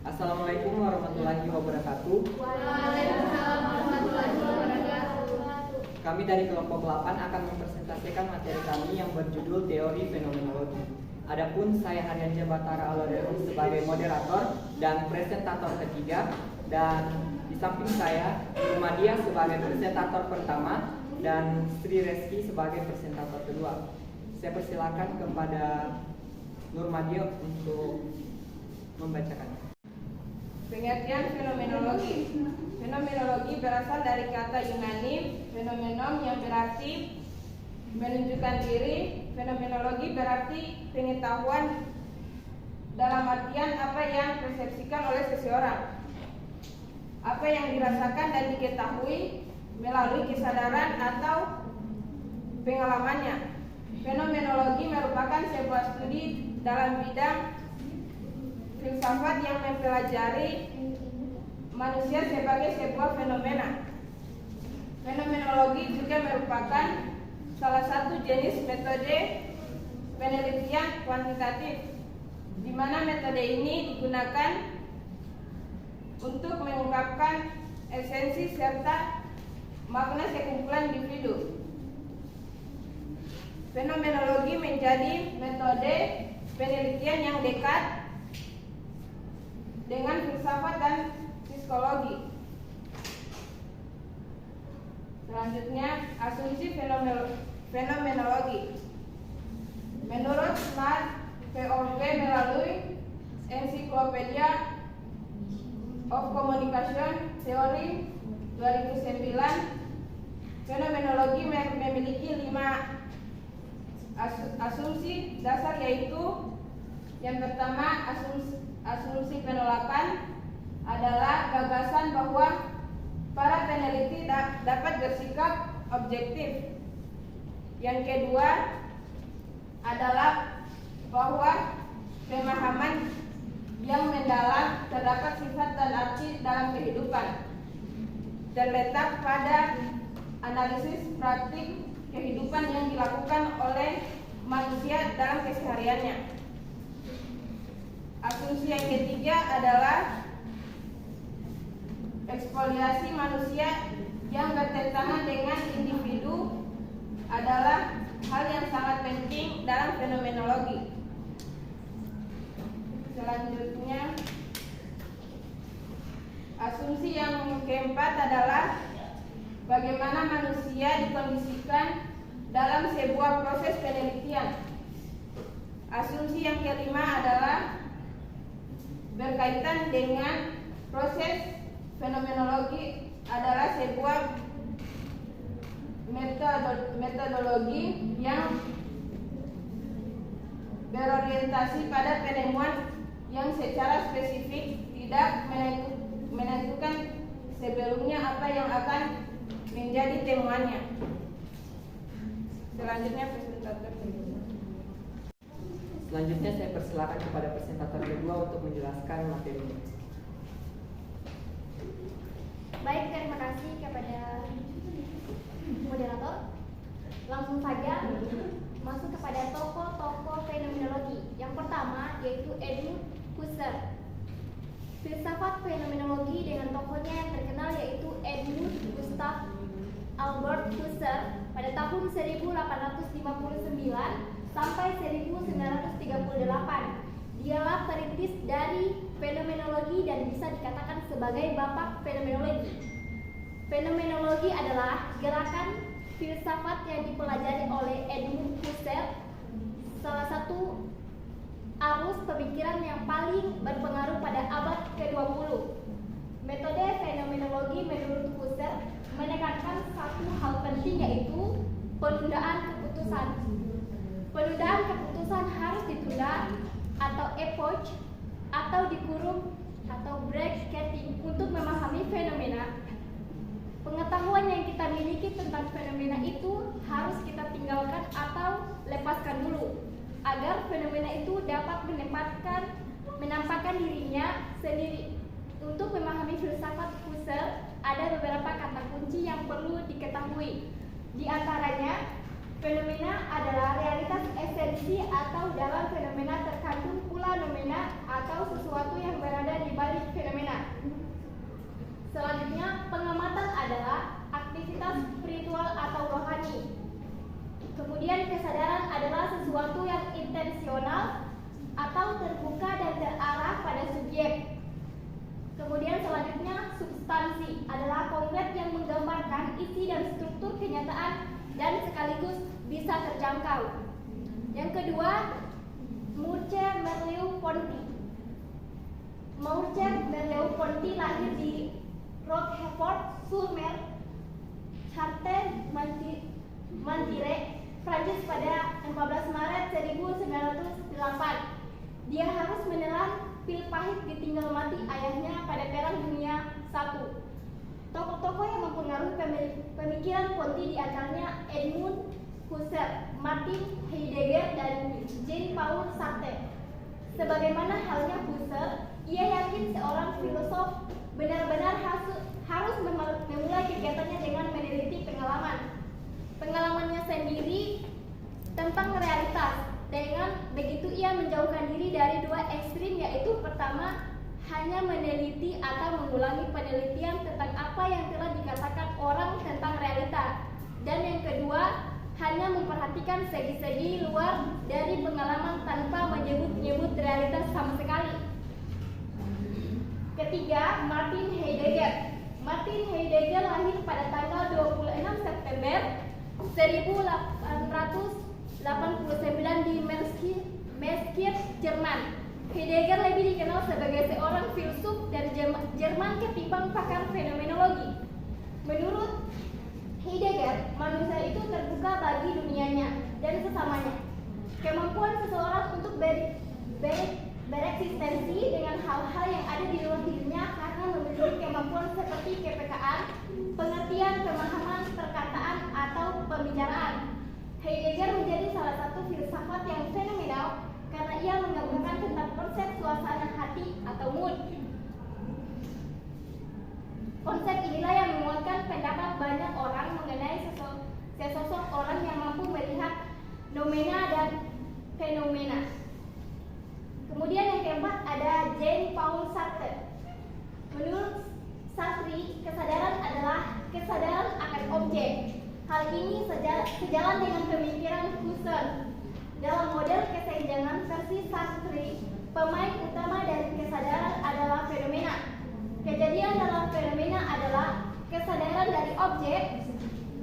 Assalamualaikum warahmatullahi wabarakatuh. Waalaikumsalam warahmatullahi wabarakatuh. Kami dari kelompok 8 akan mempresentasikan materi kami yang berjudul Teori Fenomenologi. Adapun saya Haryansyah Batara Alodeum sebagai moderator dan presentator ketiga, dan di samping saya Nurmadia sebagai presentator pertama dan Sri Reski sebagai presentator kedua. Saya persilakan kepada Nurmadia untuk membacakannya. Pengertian fenomenologi. Fenomenologi berasal dari kata Yunani phenomenon yang berarti menunjukkan diri. Fenomenologi berarti pengetahuan dalam artian apa yang dipersepsikan oleh seseorang, apa yang dirasakan dan diketahui melalui kesadaran atau pengalamannya. Fenomenologi merupakan sebuah studi dalam bidang filsafat yang mempelajari manusia sebagai sebuah fenomena. Fenomenologi juga merupakan salah satu jenis metode penelitian kuantitatif, di mana metode ini digunakan untuk mengungkapkan esensi serta makna sekumpulan individu. Fenomenologi menjadi metode penelitian yang dekat dengan filsafat dan psikologi. Selanjutnya, asumsi fenomenologi. Menurut Smart POV melalui Encyclopedia of Communication Theory 2009, fenomenologi memiliki 5 asumsi dasar, yaitu yang pertama, asumsi penolakan adalah gagasan bahwa para peneliti dapat bersikap objektif. Yang kedua adalah bahwa pemahaman yang mendalam terdapat sifat dan arti dalam kehidupan, terletak pada analisis praktik kehidupan yang dilakukan oleh manusia dalam kesehariannya. Asumsi yang ketiga adalah ekspoliasi manusia yang bertentangan dengan individu adalah hal yang sangat penting dalam fenomenologi. Selanjutnya, asumsi yang keempat adalah bagaimana manusia dikondisikan dalam sebuah proses penelitian. Asumsi yang kelima adalah berkaitan dengan proses fenomenologi adalah sebuah metodologi yang berorientasi pada penemuan yang secara spesifik tidak menentukan sebelumnya apa yang akan menjadi temuannya. Selanjutnya presentator kedua. Selanjutnya saya persilakan kepada presentator kedua untuk menjelaskan materinya. Baik, terima kasih kepada moderator. Langsung saja masuk kepada tokoh-tokoh fenomenologi. Yang pertama yaitu Edmund Husserl. Filsafat fenomenologi dengan tokohnya yang terkenal yaitu Edmund Gustav Albert Husserl pada tahun 1859 sampai 1938. Dialah perintis dari fenomenologi dan bisa dikatakan sebagai bapak fenomenologi. Fenomenologi adalah gerakan filsafat yang dipelajari oleh Edmund Husserl, salah satu arus pemikiran yang paling berpengaruh pada abad ke-20. Metode fenomenologi menurut Husserl menekankan satu hal penting, yaitu penundaan keputusan. Penundaan keputusan harus ditunda atau epoch atau dikurung atau bracketing untuk memahami fenomena. Pengetahuan yang kita miliki tentang fenomena itu harus kita tinggalkan atau lepaskan dulu agar fenomena itu dapat menampakkan dirinya sendiri. Untuk memahami filsafat Husserl ada beberapa kata kunci yang perlu diketahui. Di antaranya, fenomena adalah realitas esensi atau dalam fenomena terkandung pula nomena atau sesuatu yang berada di balik dengan struktur kenyataan dan sekaligus bisa terjangkau. Yang kedua, Maurice Merleau-Ponty. Maurice Merleau-Ponty lahir di Roquefort-sur-Mer, Charente-Maritime, Prancis pada 14 Maret 1908. Dia harus menelan pil pahit ditinggal mati ayahnya pada Perang Dunia I. Tokoh-tokoh yang mempengaruhi pemikiran Ponty diantaranya Edmund Husserl, Martin Heidegger, dan Jean-Paul Sartre. Sebagaimana halnya Husserl, ia yakin seorang filosof benar-benar harus memulai kegiatannya dengan meneliti pengalamannya sendiri tentang realitas. Dengan begitu ia menjauhkan diri dari dua ekstrim, yaitu pertama, hanya meneliti atau mengulangi penelitian tentang apa yang telah dikatakan orang tentang realita, dan yang kedua, hanya memperhatikan segi-segi luar dari pengalaman tanpa menyebut-nyebut realitas sama sekali. Ketiga, Martin Heidegger. Martin Heidegger lahir pada tanggal 26 September 1889 di Meskiet, Jerman. Heidegger lebih dikenal sebagai seorang filsuf dari Jerman ketimbang pakar fenomenologi. Menurut Heidegger, manusia itu terbuka bagi dunianya dan sesamanya. Kemampuan seseorang untuk bereksistensi dengan hal-hal yang ada di luar dirinya karena memiliki kemampuan seperti kepekaan, pengertian, pemahaman, perkataan, atau pembicaraan. Heidegger menjadi salah satu filsafat yang fenomenal karena ia menggabungkan tentang konsep suasana hati atau mood. Konsep inilah yang menguatkan pendapat banyak orang mengenai sesosok orang yang mampu melihat nomena dan fenomena. Kemudian yang keempat ada Jean-Paul Sartre. Menurut Sartre, kesadaran adalah kesadaran akan objek. Hal ini sejalan dengan pemikiran Husserl. Dalam model kesenjangan versi Sartre, pemain utama dari kesadaran adalah fenomena. Kejadian dalam fenomena adalah kesadaran dari objek.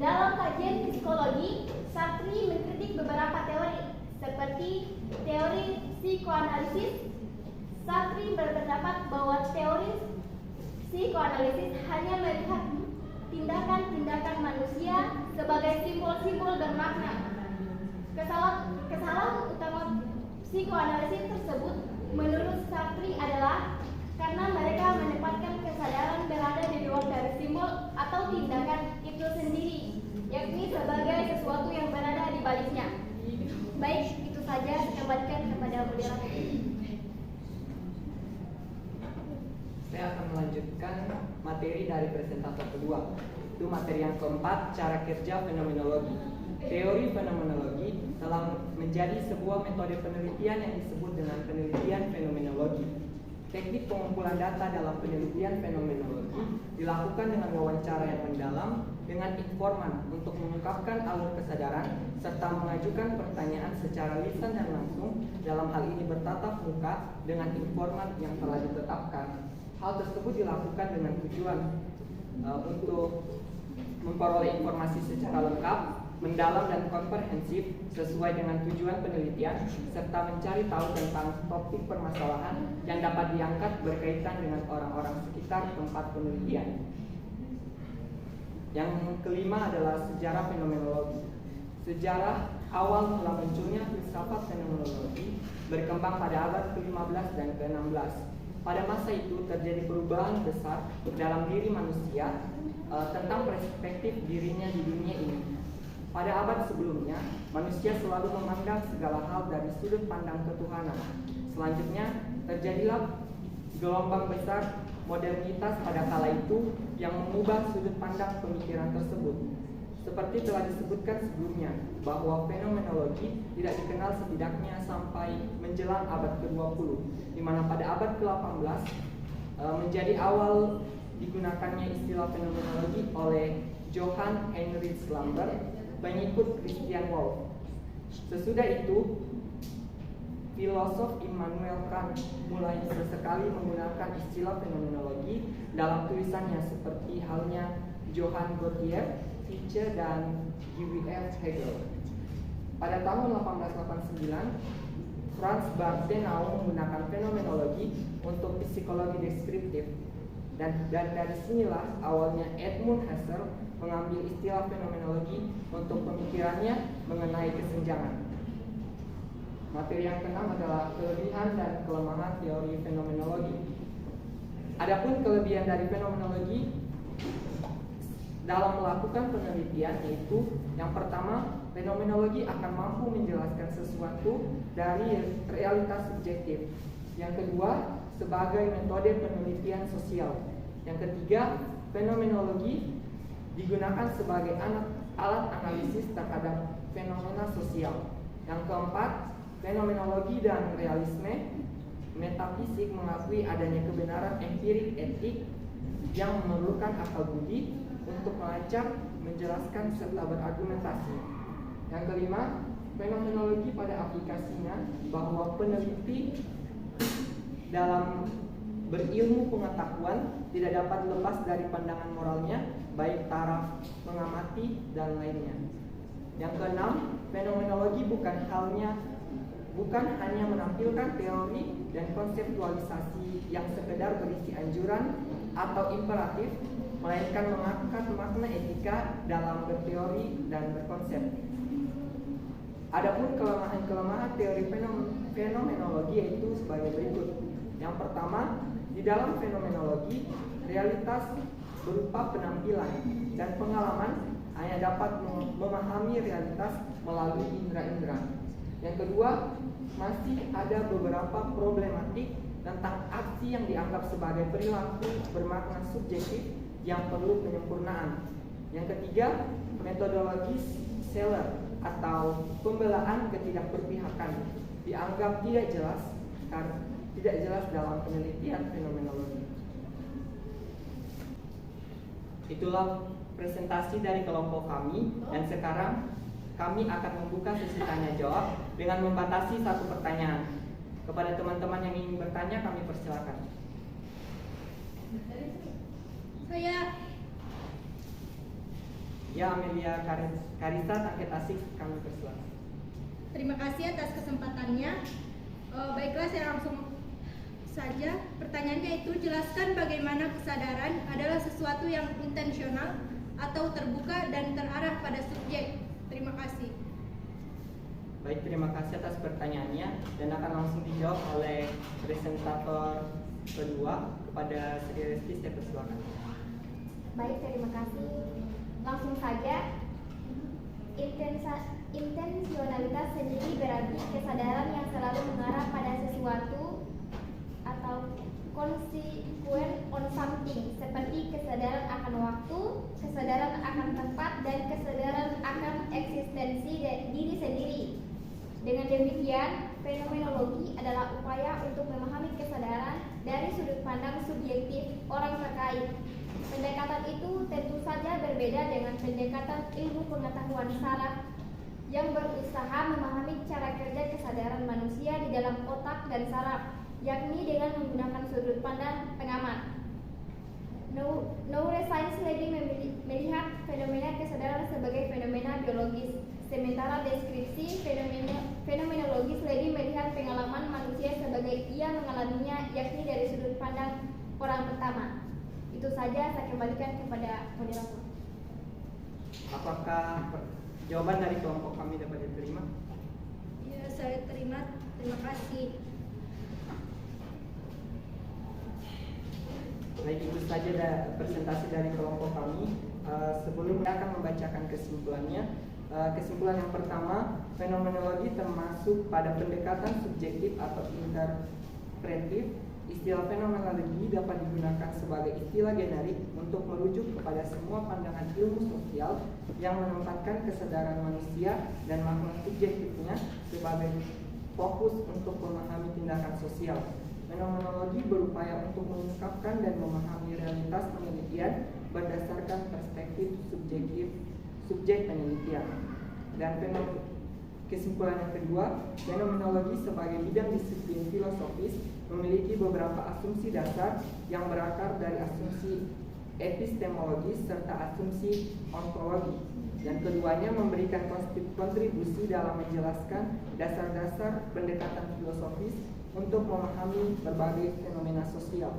Dalam kajian psikologi, Sartre mengkritik beberapa teori, seperti teori psikoanalisis. Sartre berpendapat bahwa teori psikoanalisis hanya melihat tindakan-tindakan manusia sebagai simbol-simbol bermakna. Kesalahan utama psikoanalisis tersebut menurut Sartre adalah karena mereka menempatkan kesadaran berada di luar dari simbol atau tindakan itu sendiri, yakni sebagai sesuatu yang berada di baliknya. Baik, itu saja, saya kembalikan kepada moderator. Saya akan melanjutkan materi dari presentator kedua. Itu materi yang keempat, cara kerja fenomenologi. Teori fenomenologi telah menjadi sebuah metode penelitian yang disebut dengan penelitian fenomenologi. Teknik pengumpulan data dalam penelitian fenomenologi dilakukan dengan wawancara yang mendalam dengan informan untuk mengungkapkan alur kesadaran serta mengajukan pertanyaan secara lisan dan langsung, dalam hal ini bertatap muka dengan informan yang telah ditetapkan. Hal tersebut dilakukan dengan tujuan untuk memperoleh informasi secara lengkap, mendalam dan komprehensif sesuai dengan tujuan penelitian, serta mencari tahu tentang topik permasalahan yang dapat diangkat berkaitan dengan orang-orang sekitar tempat penelitian. Yang kelima adalah sejarah fenomenologi. Sejarah awal mula munculnya filsafat fenomenologi berkembang pada abad ke-15 dan ke-16. Pada masa itu terjadi perubahan besar dalam diri manusia tentang perspektif dirinya di dunia ini. Pada abad sebelumnya, manusia selalu memandang segala hal dari sudut pandang ketuhanan. Selanjutnya, terjadilah gelombang besar modernitas pada kala itu yang mengubah sudut pandang pemikiran tersebut. Seperti telah disebutkan sebelumnya, bahwa fenomenologi tidak dikenal setidaknya sampai menjelang abad ke-20, di mana pada abad ke-18 menjadi awal digunakannya istilah fenomenologi oleh Johann Heinrich Lambert, pengikut Christian Wolff. Sesudah itu, filosof Immanuel Kant mulai sesekali menggunakan istilah fenomenologi dalam tulisannya, seperti halnya Johann Gottlieb Fichte, dan G.W.F. Hegel. Pada tahun 1889, Franz Barthenau menggunakan fenomenologi untuk psikologi deskriptif, dan dari sinilah awalnya Edmund Husserl mengambil istilah fenomenologi untuk pemikirannya mengenai kesenjangan. Materi yang keenam adalah kelebihan dan kelemahan teori fenomenologi. Adapun kelebihan dari fenomenologi dalam melakukan penelitian yaitu yang pertama, fenomenologi akan mampu menjelaskan sesuatu dari realitas subjektif. Yang kedua, sebagai metode penelitian sosial. Yang ketiga, fenomenologi digunakan sebagai alat analisis terhadap fenomena sosial. Yang keempat, fenomenologi dan realisme metafisik mengakui adanya kebenaran empirik etik yang memerlukan akal budi untuk melacak, menjelaskan, serta berargumentasi. Yang kelima, fenomenologi pada aplikasinya bahwa peneliti dalam berilmu pengetahuan tidak dapat lepas dari pandangan moralnya, baik taraf, mengamati, dan lainnya. Yang keenam, fenomenologi bukan hanya menampilkan teori dan konseptualisasi yang sekedar berisi anjuran atau imperatif, melainkan mengangkat makna etika dalam berteori dan berkonsep. Adapun kelemahan-kelemahan teori fenomenologi yaitu sebagai berikut. Yang pertama, di dalam fenomenologi, realitas berupa penampilan dan pengalaman hanya dapat memahami realitas melalui indera-indera. Yang kedua, masih ada beberapa problematik tentang aksi yang dianggap sebagai perilaku bermakna subjektif yang perlu penyempurnaan. Yang ketiga, metodologi Seller atau pembelaan ketidakberpihakan dianggap tidak jelas dalam penelitian fenomenologi. Itulah presentasi dari kelompok kami, dan sekarang kami akan membuka sesi tanya jawab dengan membatasi satu pertanyaan. Kepada teman-teman yang ingin bertanya, kami persilakan. Ya, Amelia Karisa Tangket Asik, kami persilakan. Terima kasih atas kesempatannya. Baiklah, saya langsung saja. Pertanyaannya itu, jelaskan bagaimana kesadaran adalah sesuatu yang intensional atau terbuka dan terarah pada subjek. Terima kasih. Baik, terima kasih atas pertanyaannya, dan akan langsung dijawab oleh presentator kedua. Kepada Sri Resti, saya persilakan. Baik, terima kasih. Langsung saja. Intensionalitas sendiri berarti kesadaran yang selalu mengarah pada sesuatu atau consequent on something, seperti kesadaran akan waktu, kesadaran akan tempat, dan kesadaran akan eksistensi diri sendiri. Dengan demikian, fenomenologi adalah upaya untuk memahami kesadaran dari sudut pandang subjektif orang terkait. Pendekatan itu tentu saja berbeda dengan pendekatan ilmu pengetahuan saraf yang berusaha memahami cara kerja kesadaran manusia di dalam otak dan saraf, yakni dengan menggunakan sudut pandang pengamat. Neuroscience lebih melihat fenomena kesadaran sebagai fenomena biologis, sementara deskripsi fenomenologis lebih melihat pengalaman manusia sebagai ia mengalaminya, yakni dari sudut pandang orang pertama. Itu saja, saya kembalikan kepada moderator. Apakah jawaban dari kelompok kami dapat diterima? Ya, saya terima. Terima kasih. Baik, itu saja presentasi dari kelompok kami. Sebelum kita akan membacakan kesimpulannya. Kesimpulan yang pertama, fenomenologi termasuk pada pendekatan subjektif atau interpretif. Istilah fenomenologi dapat digunakan sebagai istilah generik untuk merujuk kepada semua pandangan ilmu sosial yang menempatkan kesadaran manusia dan makna subjektifnya sebagai fokus untuk memahami tindakan sosial. Fenomenologi berupaya untuk mengungkapkan dan memahami realitas penelitian berdasarkan perspektif subjek penelitian. Dan kesimpulan yang kedua, fenomenologi sebagai bidang disiplin filosofis memiliki beberapa asumsi dasar yang berakar dari asumsi epistemologi, serta asumsi ontologi. Dan keduanya memberikan kontribusi dalam menjelaskan dasar-dasar pendekatan filosofis untuk memahami berbagai fenomena sosial.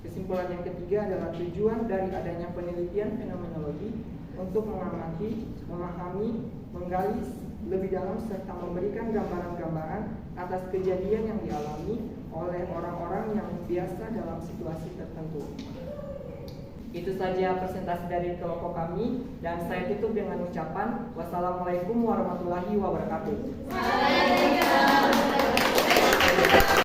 Kesimpulan yang ketiga adalah tujuan dari adanya penelitian fenomenologi untuk mengamati, memahami, menggali lebih dalam serta memberikan gambaran-gambaran atas kejadian yang dialami oleh orang-orang yang biasa dalam situasi tertentu. Itu saja presentasi dari kelompok kami, dan saya tutup dengan ucapan wassalamualaikum warahmatullahi wabarakatuh. Waalaikumsalam.